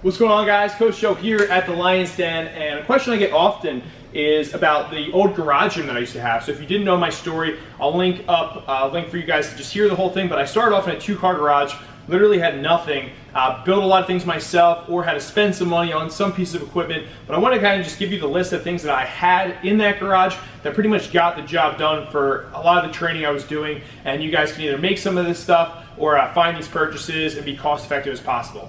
What's going on, guys? Coach Joe here at the Lions Den, and a question I get often is about the old garage gym that I used to have. So if you didn't know my story, I'll link up a link for you guys to just hear the whole thing. But I started off in a 2-car garage, literally had nothing, built a lot of things myself, or had to spend some money on some piece of equipment. But I want to kind of just give you the list of things that I had in that garage that pretty much got the job done for a lot of the training I was doing. And you guys can either make some of this stuff or find these purchases and be cost effective as possible.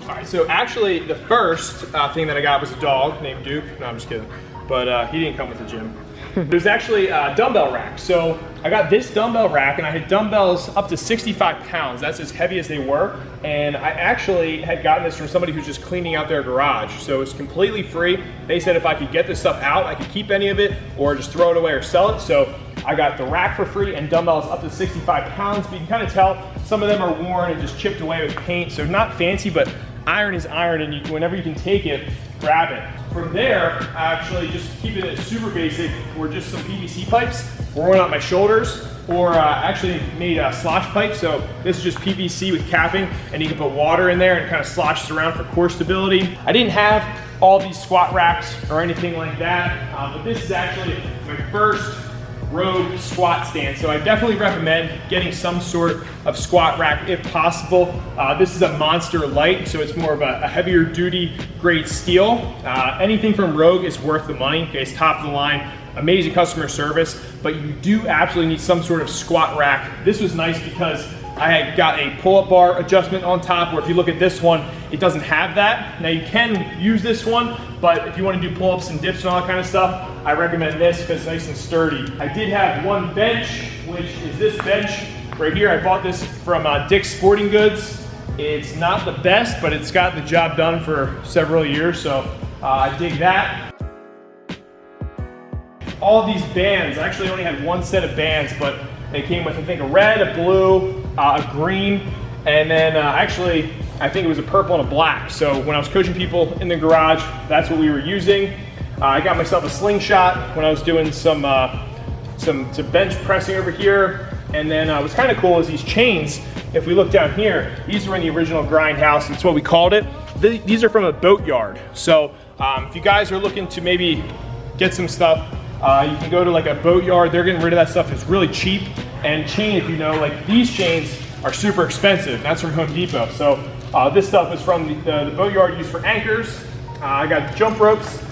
Alright, so actually the first thing that I got was a dog named Duke. No, I'm just kidding. But he didn't come with the gym. It was actually a dumbbell rack. So I got this dumbbell rack and I had dumbbells up to 65 pounds. That's as heavy as they were. And I actually had gotten this from somebody who's just cleaning out their garage. So it's completely free. They said if I could get this stuff out, I could keep any of it or just throw it away or sell it. So I got the rack for free and dumbbells up to 65 pounds. But you can kind of tell some of them are worn and just chipped away with paint. So not fancy, but iron is iron, and whenever you can take it, grab it. From there, actually just keeping it super basic, were just some PVC pipes worn out my shoulders, or actually made a slosh pipe. So this is just PVC with capping, and you can put water in there and it kind of sloshes around for core stability. I didn't have all these squat racks or anything like that, but this is actually my first Rogue squat stand. So I definitely recommend getting some sort of squat rack if possible. This is a Monster Light, so it's more of a heavier duty grade steel. Anything from Rogue is worth the money. Okay, it's top of the line, amazing customer service, but you do absolutely need some sort of squat rack. This was nice because I had got a pull-up bar adjustment on top, where if you look at this one, it doesn't have that. Now you can use this one, but if you want to do pull-ups and dips and all that kind of stuff, I recommend this because it's nice and sturdy. I did have one bench, which is this bench right here. I bought this from Dick's Sporting Goods. It's not the best, but it's got the job done for several years, so I dig that. All these bands, I actually only had one set of bands, but they came with, I think, a red, a blue, a green, and then actually, I think it was a purple and a black. So when I was coaching people in the garage, that's what we were using. I got myself a slingshot when I was doing some bench pressing over here. And then what's kind of cool is these chains. If we look down here, these were in the original grindhouse. That's what we called it. These are from a boat yard. So if you guys are looking to maybe get some stuff, you can go to like a boat yard. They're getting rid of that stuff. It's really cheap. And chain, if you know, like these chains are super expensive. That's from Home Depot. So this stuff is from the boat yard used for anchors. I got jump ropes.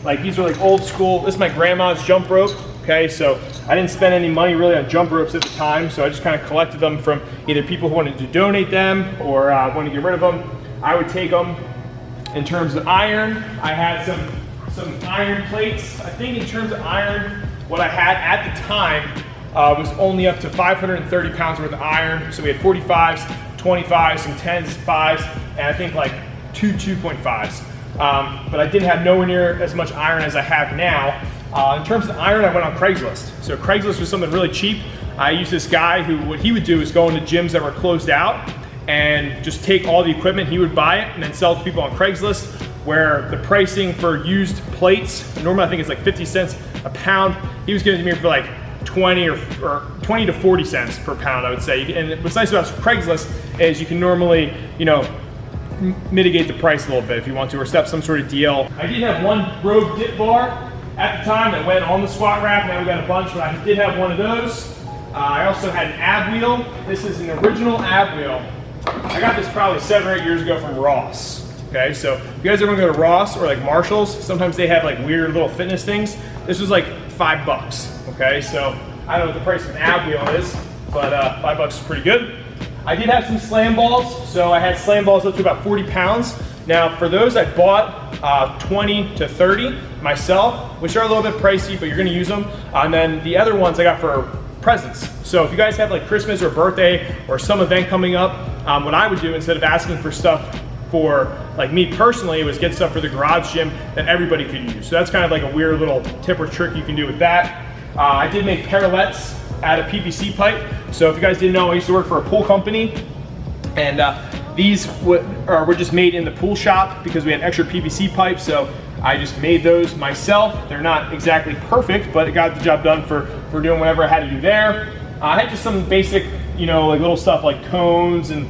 Like these are like old school. This is my grandma's jump rope. Okay, so I didn't spend any money really on jump ropes at the time. So I just kind of collected them from either people who wanted to donate them or wanted to get rid of them. I would take them. In terms of iron, I had some iron plates. I think in terms of iron, what I had at the time was only up to 530 pounds worth of iron. So we had 45s, 25s, some 10s, 5s, and I think like 2.5s. But I didn't have nowhere near as much iron as I have now. In terms of iron, I went on Craigslist. So Craigslist was something really cheap. I used this guy who, what he would do is go into gyms that were closed out and just take all the equipment, he would buy it and then sell it to people on Craigslist, where the pricing for used plates, normally I think it's like 50 cents a pound. He was giving it to me for like 20 or 20 to 40 cents per pound, I would say. And what's nice about Craigslist is you can normally, you know, mitigate the price a little bit if you want to, or set up some sort of deal. I did have one Rogue dip bar at the time that went on the squat rack. Now we got a bunch, but I did have one of those. I also had an ab wheel. This is an original ab wheel. I got this probably 7 or 8 years ago from Ross. Okay, so if you guys ever go to Ross or like Marshall's, sometimes they have like weird little fitness things. This was like $5. Okay, so I don't know what the price of an ab wheel is, but $5 is pretty good. I did have some slam balls, so I had slam balls up to about 40 pounds. Now for those I bought 20 to 30 myself, which are a little bit pricey, but you're gonna use them. And then the other ones I got for presents. So if you guys have like Christmas or birthday or some event coming up, what I would do instead of asking for stuff for like me personally was get stuff for the garage gym that everybody could use. So that's kind of like a weird little tip or trick you can do with that. I did make parallettes out of PVC pipe. So if you guys didn't know, I used to work for a pool company, and These were just made in the pool shop because we had extra PVC pipes, so I just made those myself. They're not exactly perfect, but it got the job done for doing whatever I had to do there. I had just some basic, you know, like little stuff like cones and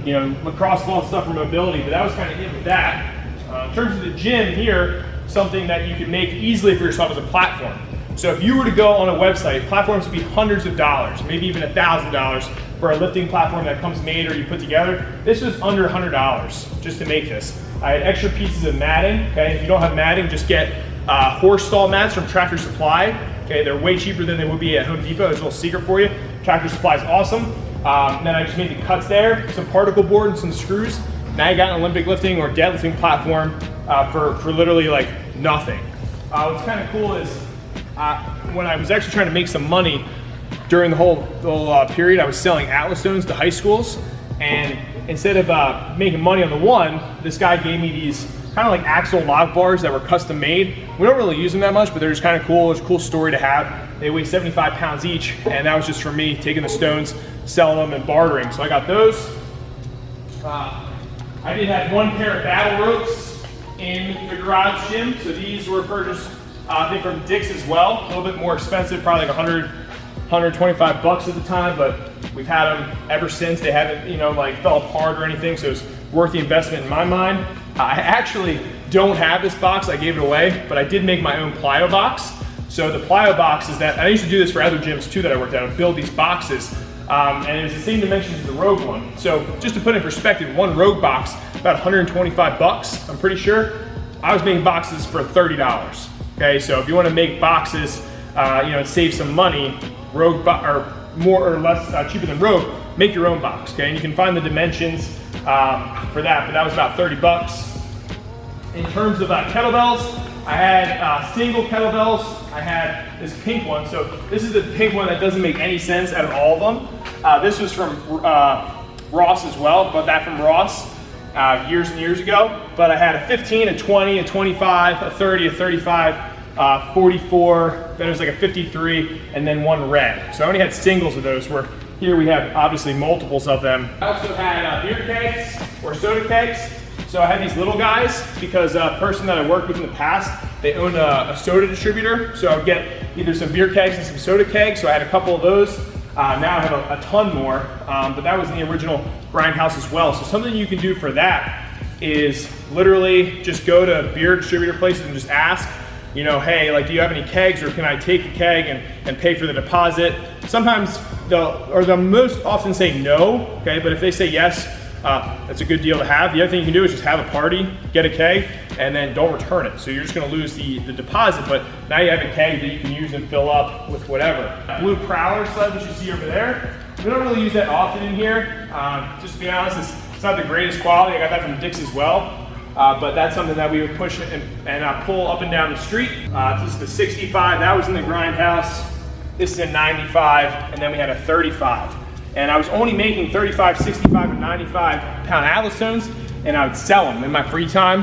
you know, lacrosse ball stuff for mobility, but that was kind of it with that. In terms of the gym here, something that you can make easily for yourself is a platform. So if you were to go on a website, platforms would be hundreds of dollars, maybe even $1,000 for a lifting platform that comes made or you put together. This was under $100 just to make this. I had extra pieces of matting, okay? If you don't have matting, just get horse stall mats from Tractor Supply. Okay, they're way cheaper than they would be at Home Depot. There's a little secret for you. Tractor Supply is awesome. Then I just made the cuts there, some particle board and some screws. Now you got an Olympic lifting or deadlifting platform for literally like nothing. What's kind of cool is when I was actually trying to make some money during the whole period, I was selling Atlas stones to high schools, and instead of making money on the one, this guy gave me these kind of like axle lock bars that were custom made. We don't really use them that much, but they're just kind of cool. It's a cool story to have. They weigh 75 pounds each, and that was just for me taking the stones, selling them, and bartering. So I got those. I did have one pair of battle ropes in the garage gym, so these were purchased I think from Dick's as well. A little bit more expensive, probably like 125 bucks at the time, but we've had them ever since. They haven't, you know, like fell apart or anything, so it's worth the investment in my mind. I actually don't have this box, I gave it away, but I did make my own Plyo Box. So the Plyo Box is that, I used to do this for other gyms too that I worked at, I would build these boxes, and it's the same dimensions as the Rogue one. So just to put in perspective, one Rogue box, about 125 bucks, I'm pretty sure. I was making boxes for $30. Okay, so if you want to make boxes, you know, and save some money, Rogue or more or less cheaper than Rogue, make your own box. Okay, and you can find the dimensions for that, but that was about 30 bucks. In terms of kettlebells, I had single kettlebells. I had this pink one. So this is the pink one that doesn't make any sense out of all of them. This was from Ross as well, bought that from Ross years and years ago. But I had a 15, a 20, a 25, a 30, a 35, 44, then there's like a 53, and then one red. So I only had singles of those, where here we have obviously multiples of them. I also had beer kegs or soda kegs. So I had these little guys because a person that I worked with in the past, they owned a soda distributor. So I would get either some beer kegs and some soda kegs. So I had a couple of those. Now I have a ton more, but that was in the original grindhouse as well. So something you can do for that is literally just go to beer distributor places and just ask, you know, hey, like, do you have any kegs, or can I take a keg and pay for the deposit? Sometimes they'll most often say no, okay, but if they say yes, that's a good deal to have. The other thing you can do is just have a party, get a keg, and then don't return it. So you're just gonna lose the deposit, but now you have a keg that you can use and fill up with whatever. Blue Prowler sled, which you see over there, we don't really use that often in here. Just to be honest, it's not the greatest quality. I got that from Dick's as well. But that's something that we would push and pull up and down the street. This is the 65, that was in the grindhouse. This is a 95, and then we had a 35. And I was only making 35, 65, and 95 pound Atlas stones, and I would sell them in my free time.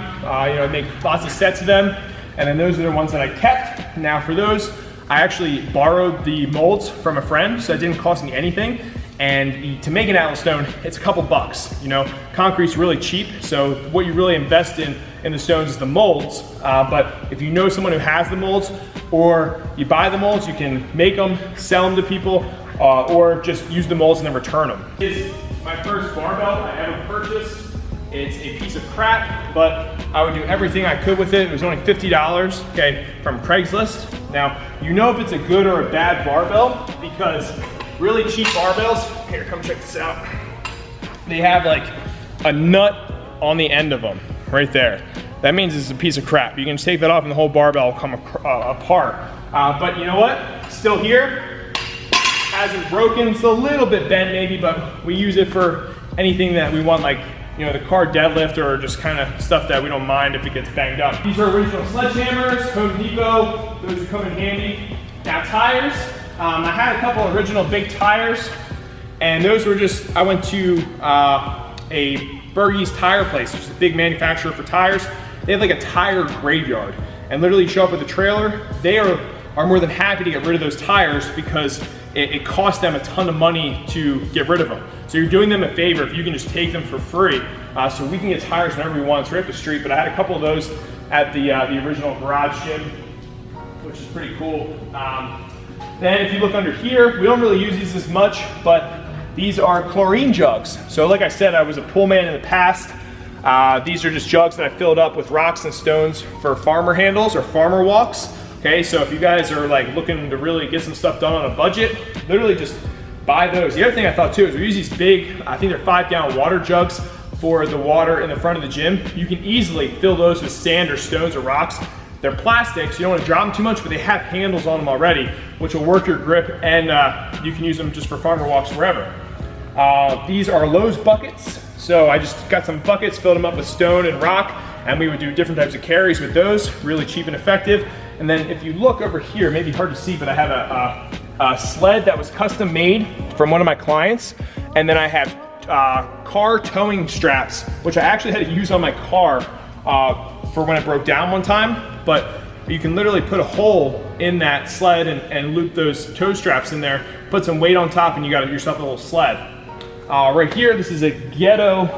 You know, I'd make lots of sets of them, and then those are the ones that I kept. Now for those, I actually borrowed the molds from a friend, so it didn't cost me anything. And to make an Atlas stone, it's a couple bucks. You know, concrete's really cheap, so what you really invest in the stones is the molds. But if you know someone who has the molds, or you buy the molds, you can make them, sell them to people, or just use the molds and then return them. This is my first barbell I ever purchased. It's a piece of crap, but I would do everything I could with it. It was only $50, okay, from Craigslist. Now, you know if it's a good or a bad barbell because really cheap barbells, here, come check this out. They have like a nut on the end of them, right there. That means it's a piece of crap. You can just take that off and the whole barbell will come apart. But you know what? Still here, hasn't broken. It's a little bit bent maybe, but we use it for anything that we want, like, you know, the car deadlift or just kind of stuff that we don't mind if it gets banged up. These are original sledgehammers, Home Depot. Those would come in handy. Now tires. I had a couple original big tires, and those were just, I went to a Bergey's tire place, which is a big manufacturer for tires. They have like a tire graveyard, and literally you show up with a trailer. They are are more than happy to get rid of those tires because it costs them a ton of money to get rid of them. So you're doing them a favor if you can just take them for free. So we can get tires whenever we want. It's right up the street, but I had a couple of those at the original garage gym, which is pretty cool. Then if you look under here, we don't really use these as much, but these are chlorine jugs. So like I said, I was a pool man in the past. These are just jugs that I filled up with rocks and stones for farmer handles or farmer walks. Okay, so if you guys are like looking to really get some stuff done on a budget, literally just buy those. The other thing I thought too is we use these big, I think they're 5-gallon water jugs for the water in the front of the gym. You can easily fill those with sand or stones or rocks. They're plastic, so you don't want to drop them too much, but they have handles on them already, which will work your grip, and you can use them just for farmer walks wherever. These are Lowe's buckets. So I just got some buckets, filled them up with stone and rock, and we would do different types of carries with those, really cheap and effective. And then if you look over here, maybe hard to see, but I have a sled that was custom made from one of my clients, and then I have car towing straps, which I actually had to use on my car for when it broke down one time, but you can literally put a hole in that sled and loop those tow straps in there, put some weight on top, and you got yourself a little sled. Right here, this is a ghetto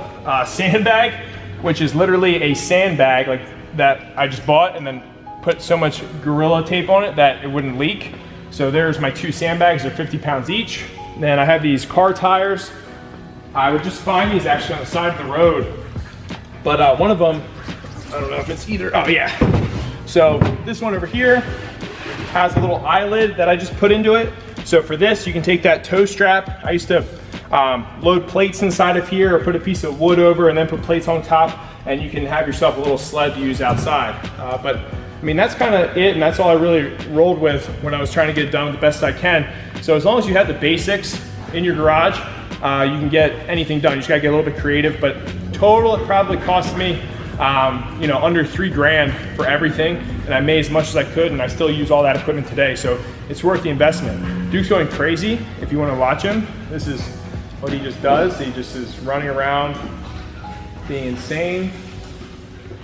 sandbag, which is literally a sandbag like that I just bought and then put so much Gorilla Tape on it that it wouldn't leak. So there's my 2 sandbags, they're 50 pounds each. Then I have these car tires. I would just find these actually on the side of the road. But one of them, I don't know if it's either, oh yeah. So this one over here has a little eyelid that I just put into it. So for this, you can take that tow strap. I used to load plates inside of here or put a piece of wood over and then put plates on top, and you can have yourself a little sled to use outside. But I mean, that's kind of it, and that's all I really rolled with when I was trying to get it done the best I can. So as long as you have the basics in your garage, you can get anything done. You just gotta get a little bit creative, but total, it probably cost me you know, under $3 for everything, and I made as much as I could, and I still use all that equipment today, so it's worth the investment. Duke's going crazy. If you want to watch him, this is what he just does. He just is running around being insane.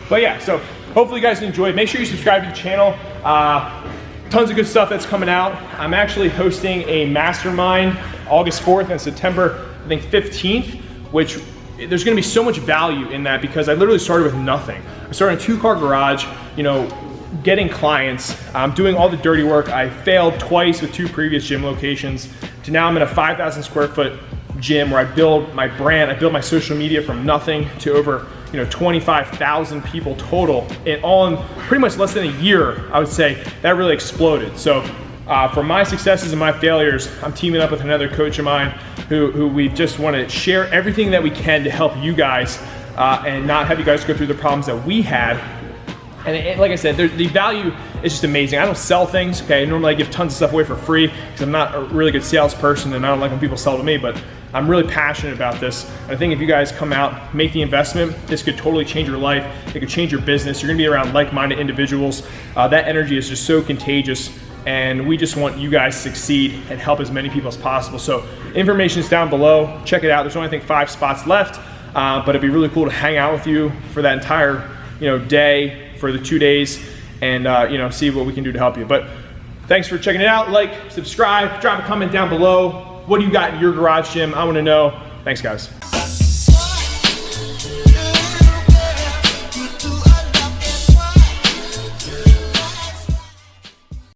But yeah, so hopefully you guys enjoyed. Make sure you subscribe to the channel. Tons of good stuff that's coming out. I'm actually hosting a Mastermind August 4th and September, I think 15th, which there's gonna be so much value in that because I literally started with nothing. I started in a 2-car garage, you know, getting clients, doing all the dirty work. I failed twice with 2 previous gym locations to now I'm in a 5,000 square foot gym where I build my brand, I build my social media from nothing to over, you know, 25,000 people total, and all in pretty much less than a year. I would say that really exploded. So for my successes and my failures, I'm teaming up with another coach of mine who we just want to share everything that we can to help you guys and not have you guys go through the problems that we had. And like I said, the value is just amazing. I don't sell things, okay? Normally I give tons of stuff away for free because I'm not a really good salesperson and I don't like when people sell to me, but I'm really passionate about this. I think if you guys come out, make the investment, this could totally change your life. It could change your business. You're gonna be around like-minded individuals. That energy is just so contagious, and we just want you guys to succeed and help as many people as possible. So information is down below. Check it out. There's only, I think, 5 spots left, but it'd be really cool to hang out with you for that entire, you know, day, for the 2 days, and you know, see what we can do to help you. But thanks for checking it out. Like, subscribe, drop a comment down below. What do you got in your garage gym? I want to know. Thanks, guys.